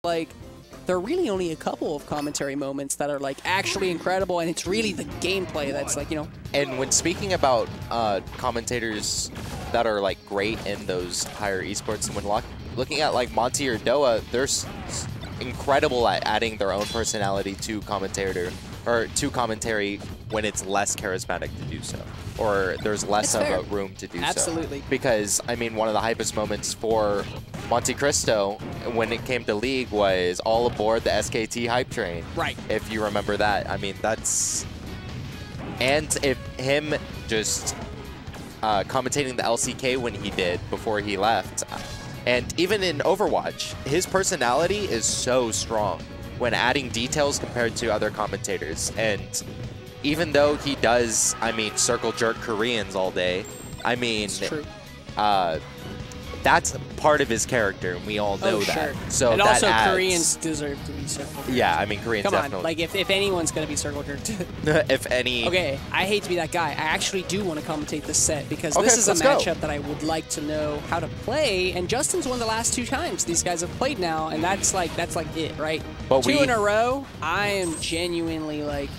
like, there are really only a couple of commentary moments that are, like, actually incredible, and it's really the gameplay that's, like, you know. And when speaking about commentators that are, like, great in those higher esports, and when looking at, like, Monty or Doa, they're incredible at adding their own personality to commentary when it's less charismatic to do so, or there's less of a room to do so. Absolutely. Because, I mean, one of the hypest moments for Monte Cristo when it came to League was all aboard the SKT hype train. Right. If you remember that. I mean, that's... And if him just commentating the LCK when he did before he left, and even in Overwatch, his personality is so strong when adding details compared to other commentators. And even though he does, I mean, circle jerk Koreans all day, I mean, it's true. That's part of his character, and we all know that. Sure. So and that also, adds. Koreans deserve to be circle jerked. Yeah, I mean, Koreans Come definitely. on, like, if anyone's going to be circle jerked. If any. Okay, I hate to be that guy. I actually do want to commentate this set, because this is a matchup that I would like to know how to play, and Justin's won the last 2 times these guys have played now, and that's like it, right? But 2 in a row, I am genuinely, like...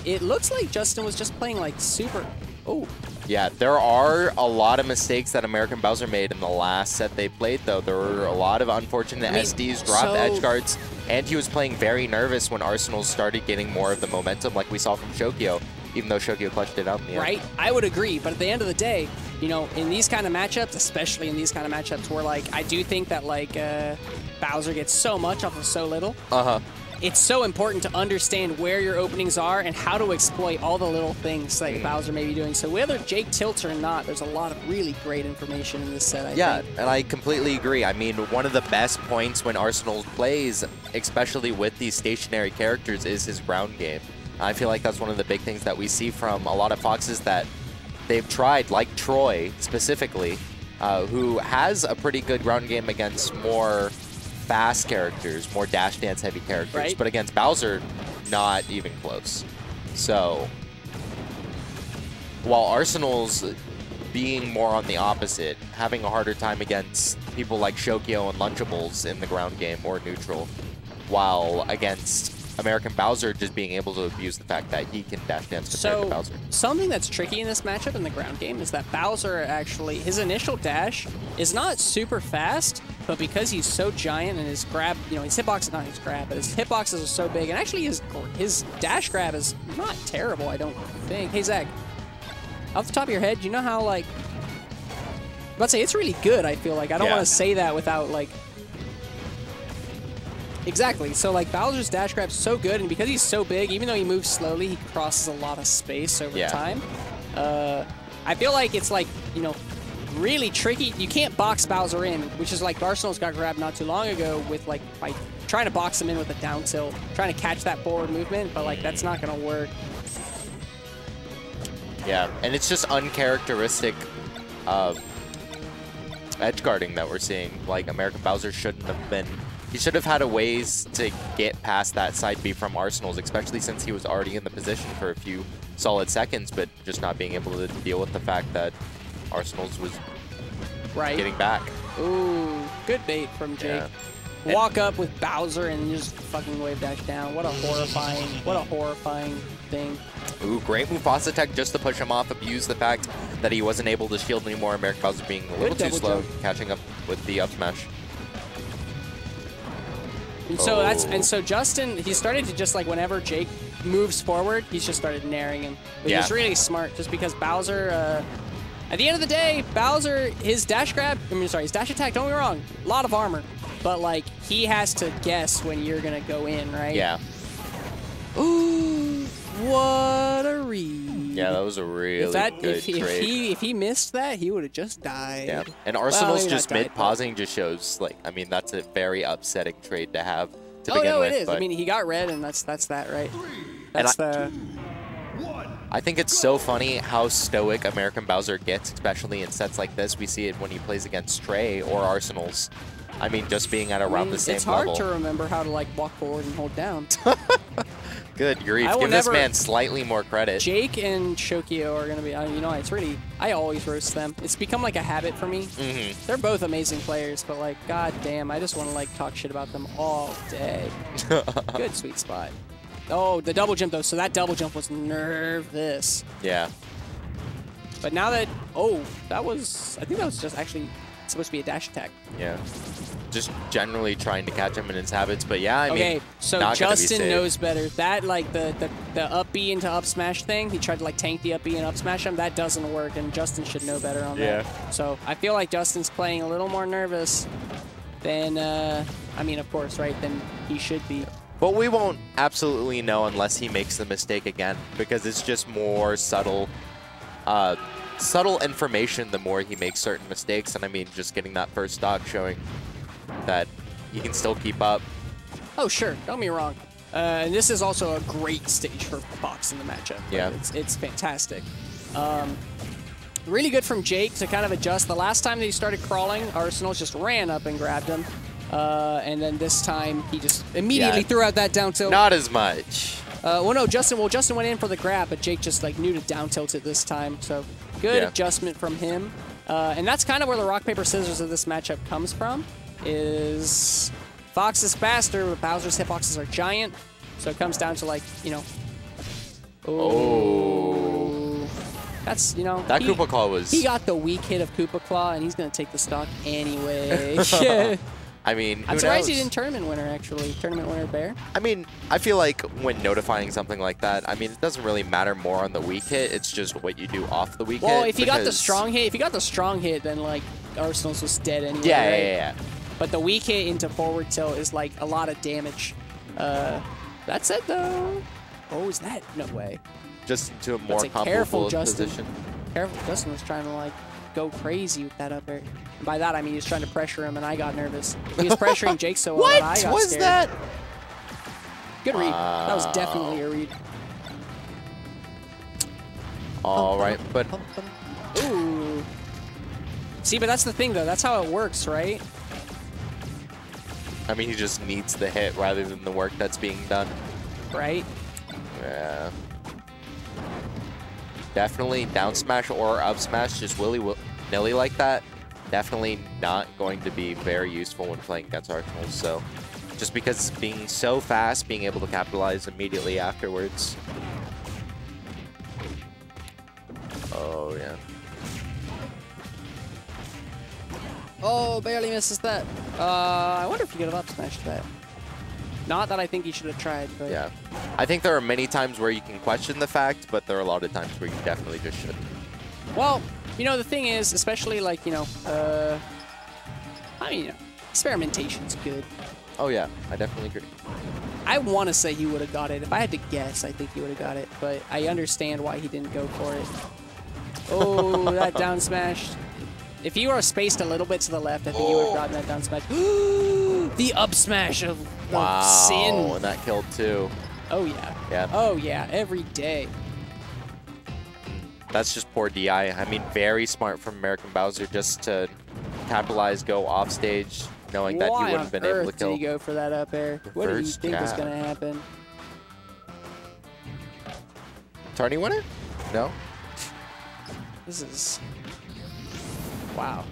it looks like Justin was just playing, like, super... Oh. Yeah, there are a lot of mistakes that American Bowser made in the last set they played, though. There were a lot of unfortunate SDs, dropped edge guards, and he was playing very nervous when Arsenal started getting more of the momentum, like we saw from Shokyo, even though Shokyo clutched it out in the end. Right, I would agree, but at the end of the day, you know, in these kind of matchups, especially in these kind of matchups where, like, I do think that, like, Bowser gets so much off of so little. It's so important to understand where your openings are and how to exploit all the little things that Bowser may be doing. So whether Jake tilts or not, there's a lot of really great information in this set, I think. And I completely agree. I mean, one of the best points when Arsenal plays, especially with these stationary characters, is his ground game. I feel like that's one of the big things that we see from a lot of Foxes that they've tried, like Troy specifically, who has a pretty good ground game against more fast characters, more dash dance heavy characters, but against Bowser, not even close. So, while Arsenal's being more on the opposite, having a harder time against people like Shokyo and Lunchables in the ground game or neutral, while against American Bowser just being able to abuse the fact that he can dash dance compared to Bowser. Something that's tricky in this matchup in the ground game is that Bowser actually, his initial dash is not super fast, but because he's so giant and his grab, you know, his hitbox, not his grab, but his hitboxes are so big, and actually his dash grab is not terrible, I don't think. Hey, Zach, off the top of your head, do you know how, like, I'm about to say, it's really good, I feel like. I don't want to say that without, like, exactly. So, like, Bowser's dash grab's so good, and because he's so big, even though he moves slowly, he crosses a lot of space over time. I feel like it's, like, you know, really tricky. You can't box Bowser in, which is like Arsenal's got grabbed not too long ago with, like, by trying to box him in with a down tilt, trying to catch that forward movement, but, like, that's not going to work. Yeah, and it's just uncharacteristic edge guarding that we're seeing. Like, American Bowser shouldn't have been... He should have had a ways to get past that side B from Arsenal's, especially since he was already in the position for a few solid seconds, but just not being able to deal with the fact that Arsenal's was getting back. Ooh, good bait from Jake. Walk up with Bowser and just fucking wave dash down. What a horrifying thing. Ooh, great Mufasa tech just to push him off, abuse the fact that he wasn't able to shield anymore. American Bowser being a little too slow, catching up with the up smash. And so so Justin, he started to just, like, whenever Jake moves forward, he's just started naring him. Which is really smart, just because Bowser, at the end of the day, Bowser, his dash grab, his dash attack, don't get me wrong, a lot of armor. But, like, he has to guess when you're gonna go in, right? Yeah. Ooh, what a read. Yeah, that was a really good trade. If he missed that, he would have just died. Yeah, and Arsenal's just mid-pausing just shows, like, I mean, that's a very upsetting trade to have to begin with. It is. I mean, he got red, and that's that, right? That's I think it's so funny how stoic American Bowser gets, especially in sets like this. We see it when he plays against Trey or Arsenal's. I mean, just being at around the same it's hard level. to remember how to like walk forward and hold down. Good grief. Give this man slightly more credit. Jake and Shokio are going to be, you know, it's really, I always roast them. It's become like a habit for me. They're both amazing players, but like, god damn, I just want to like talk shit about them all day. Good sweet spot. Oh, the double jump though. So that double jump was nervous. Yeah. But now that, oh, that was, I think that was just actually supposed to be a dash attack. Yeah. Just generally trying to catch him in his habits, but yeah, I mean, okay, so Justin knows better. That, like, the up B into up smash thing, he tried to, like, tank the up B and up smash him. That doesn't work, and Justin should know better on that. So I feel like Justin's playing a little more nervous than, I mean, of course, right, than he should be. But we won't absolutely know unless he makes the mistake again, because it's just more subtle information the more he makes certain mistakes. And I mean, just getting that first stock showing that he can still keep up. Oh, sure. Don't get me wrong. And this is also a great stage for Fox in the matchup. Yeah. It's fantastic. Really good from Jake to kind of adjust. The last time that he started crawling, Arsenal just ran up and grabbed him. And then this time, he just immediately threw out that down tilt. Not as much. Well, no, Justin went in for the grab, but Jake just like knew to down tilt it this time. So good adjustment from him. And that's kind of where the rock, paper, scissors of this matchup comes from, is Fox is faster, but Bowser's hitboxes are giant. So it comes down to like, you know, that's, you know. That Koopa Claw was... He got the weak hit of Koopa Claw, and he's going to take the stock anyway. I mean, I'm surprised he didn't tournament winner, actually. Tournament winner Bear. I mean, I feel like when notifying something like that, I mean, it doesn't really matter more on the weak hit. It's just what you do off the weak hit. Well, if he got the strong hit, then, like, Arsenal's was dead anyway, yeah, right? yeah. But the weak hit into forward tilt is, like, a lot of damage. That's it, though. Oh, is that? No way. Just to a more careful position. Careful. Justin was trying to, like, go crazy with that up air. And by that, I mean he was trying to pressure him, and I got nervous. He was pressuring Jake so well that I got was scared. that? Good read. That was definitely a read. All right, but... Ooh. See, but that's the thing, though. That's how it works, right? I mean, he just needs the hit rather than the work that's being done. Right? Yeah. Definitely down smash or up smash, just willy-nilly like that. Definitely not going to be very useful when playing against Arsenal. So just because it's being so fast, being able to capitalize immediately afterwards. Oh, yeah. Oh, barely misses that. I wonder if he could have up smashed that. Not that I think he should have tried, but... Yeah. I think there are many times where you can question the fact, but there are a lot of times where you definitely just shouldn't. Well, you know, the thing is, especially like, you know, I mean, you know, experimentation's good. Oh, yeah. I definitely agree. I want to say he would have got it. If I had to guess, I think he would have got it, but I understand why he didn't go for it. Oh, that down smash. If he were spaced a little bit to the left, I think he would have gotten that down smash. The up smash of sin. And that killed too. Oh, yeah. Yeah. Oh, yeah. Every day. That's just poor DI. I mean, very smart from American Bowser just to capitalize, go off stage, knowing that he wouldn't have been able to kill. Why on earth did he go for that up air? What do you think was going to happen? Tourney winner? No? This is... Wow.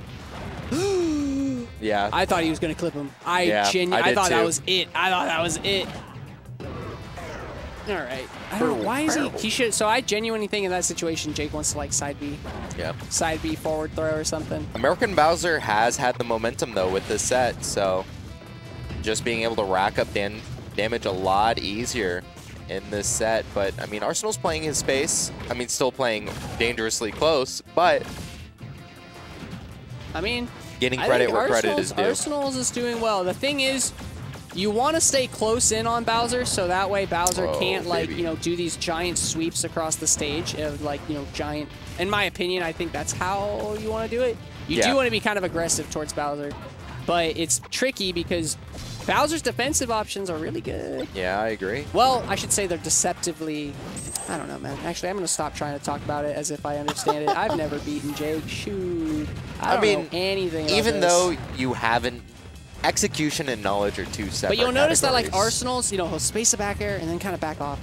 Yeah. I thought he was going to clip him. I thought that was it. I thought that was it. All right. I don't know. Why is he should. So I genuinely think in that situation, Jake wants to like side B. Yep. Side B forward throw or something. American Bowser has had the momentum though with this set, so just being able to rack up damage a lot easier in this set. But I mean, Arsenal's playing his space. I mean, still playing dangerously close, but I mean, getting credit where credit is due. Arsenal's is doing well. The thing is, you want to stay close in on Bowser, so that way Bowser can't, like, you know, do these giant sweeps across the stage of, like, you know, giant. In my opinion, I think that's how you want to do it. You do want to be kind of aggressive towards Bowser, but it's tricky because Bowser's defensive options are really good. Yeah, I agree. Well, I should say they're deceptively... I don't know, man. Actually, I'm going to stop trying to talk about it as if I understand it. I've never beaten Jake. Shoot. I don't know anything about even this. though you haven't execution and knowledge are two separate But you'll notice that, like, categories. Arsenal's, you know, he'll space a back air and then kind of back off.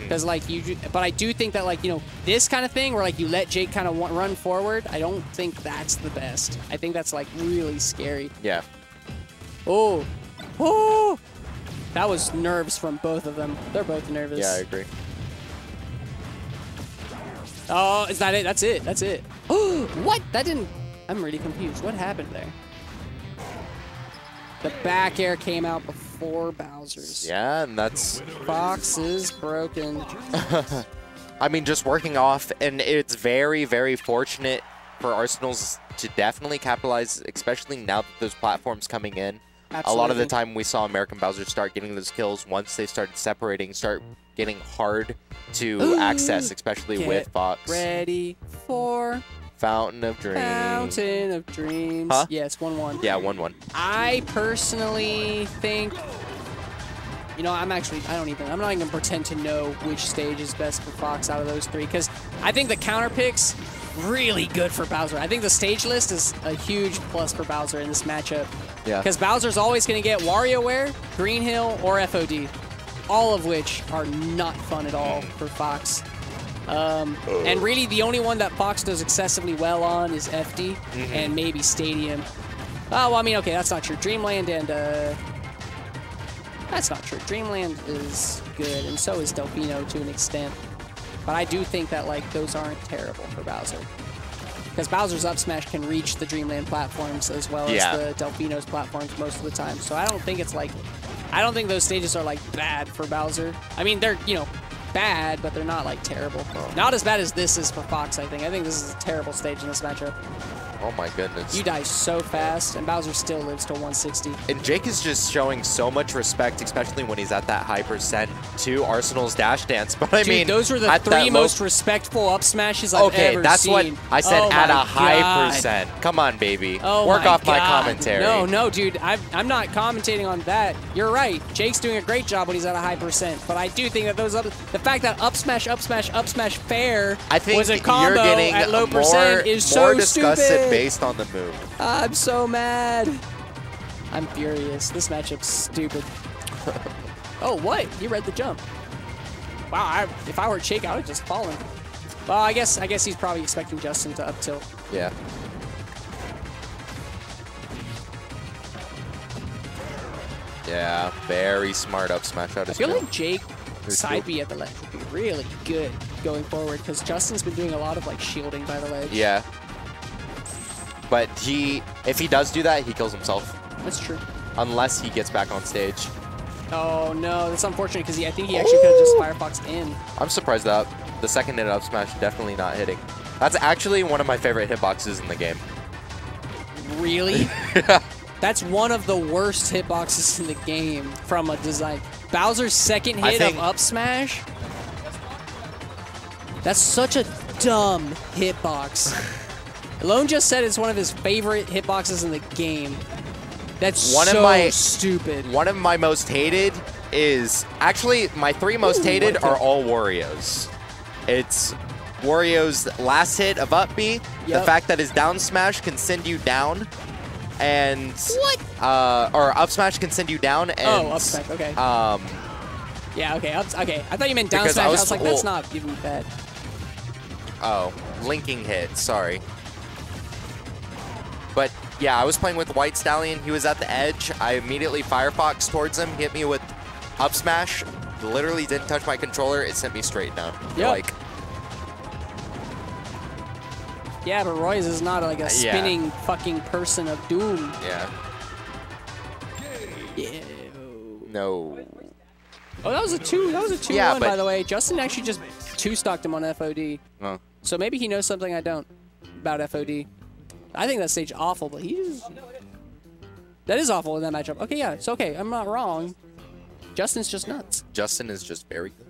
Because, like, but I do think that, like, you know, this kind of thing where, like, you let Jake kind of run forward, I don't think that's the best. I think that's, like, really scary. Yeah. Oh. Oh. That was nerves from both of them. They're both nervous. Yeah, I agree. Oh, is that it? That's it. That's it. Oh, what? That didn't... I'm really confused. What happened there? The back air came out before Bowser's. Yeah, and that's... Fox is broken. I mean, just working off, and it's very, very fortunate for Arsenals to definitely capitalize, especially now that those platforms coming in. Absolutely. A lot of the time we saw American Bowser start getting those kills once they started separating, start getting hard to access, especially with Fox. Ready for... Fountain of Dreams. Fountain of Dreams. Huh? Yeah, it's 1-1. Yeah, 1-1. I personally think, you know, I'm not even going to pretend to know which stage is best for Fox out of those three, because I think the counter picks really good for Bowser. I think the stage list is a huge plus for Bowser in this matchup. Yeah. Because Bowser's always going to get WarioWare, Green Hill, or FOD, all of which are not fun at all for Fox. And really, the only one that Fox does excessively well on is FD and maybe Stadium. Oh, well, I mean, okay, that's not true. Dreamland and, that's not true. Dreamland is good, and so is Delfino to an extent. But I do think that, like, those aren't terrible for Bowser. Because Bowser's up smash can reach the Dreamland platforms as well as the Delfino's platforms most of the time. So I don't think it's, like, I don't think those stages are, like, bad for Bowser. I mean, they're, you know, bad, but they're not, like, terrible. Not as bad as this is for Fox, I think. I think this is a terrible stage in this matchup. Oh my goodness. You die so fast, and Bowser still lives to 160. And Jake is just showing so much respect, especially when he's at that high percent to Arsenal's dash dance. But I mean, those were the three most respectful up smashes I've ever seen. Okay, that's what I said, at a high God. percent. Come on, baby. Oh Work my off my God. commentary. No, no, dude. I'm not commentating on that. You're right. Jake's doing a great job when he's at a high percent. But I do think that the fact that up smash fair was a combo you're getting at low more, percent is more so disgusted stupid. based on the move. I'm so mad. I'm furious. This matchup's stupid. Oh, what? You read the jump. Wow, if I were Jake, I would have just fallen. Well, I guess he's probably expecting Justin to up tilt. Yeah. Yeah, very smart up smash out of I feel spin. like Jake side B at the ledge would be really good going forward, because Justin's been doing a lot of, like, shielding by the ledge. Yeah. But if he does do that, he kills himself. That's true. Unless he gets back on stage. Oh, no. That's unfortunate, because I think he actually could have just Firefox in. I'm surprised that the second hit up smash definitely not hitting. That's actually one of my favorite hitboxes in the game. Really? Yeah. That's one of the worst hitboxes in the game from a design. Bowser's second hit of up smash? That's such a dumb hitbox. Lone just said it's one of his favorite hitboxes in the game. That's so stupid. One of my most hated is... Actually, my three most hated are all Wario's. It's Wario's last hit of up B, the fact that his down smash can send you down, and... What? Or up smash can send you down, and... Oh, up smash, okay. Yeah, okay, okay. I thought you meant down smash. I was like, that's not even bad. Oh, linking hit, sorry. But yeah, I was playing with White Stallion. He was at the edge. I immediately Firefox towards him, hit me with up smash. Literally didn't touch my controller. It sent me straight down. Yep. Like, yeah, but Royce is not like a spinning fucking person of doom. Yeah. Yeah. No. Oh, that was a 2-1, by the way. Justin actually just 2-stocked him on FOD. Oh. So maybe he knows something I don't about FOD. I think that stage awful, but that is awful in that matchup. Okay, yeah, it's okay. I'm not wrong. Justin's just nuts. Justin is just very good.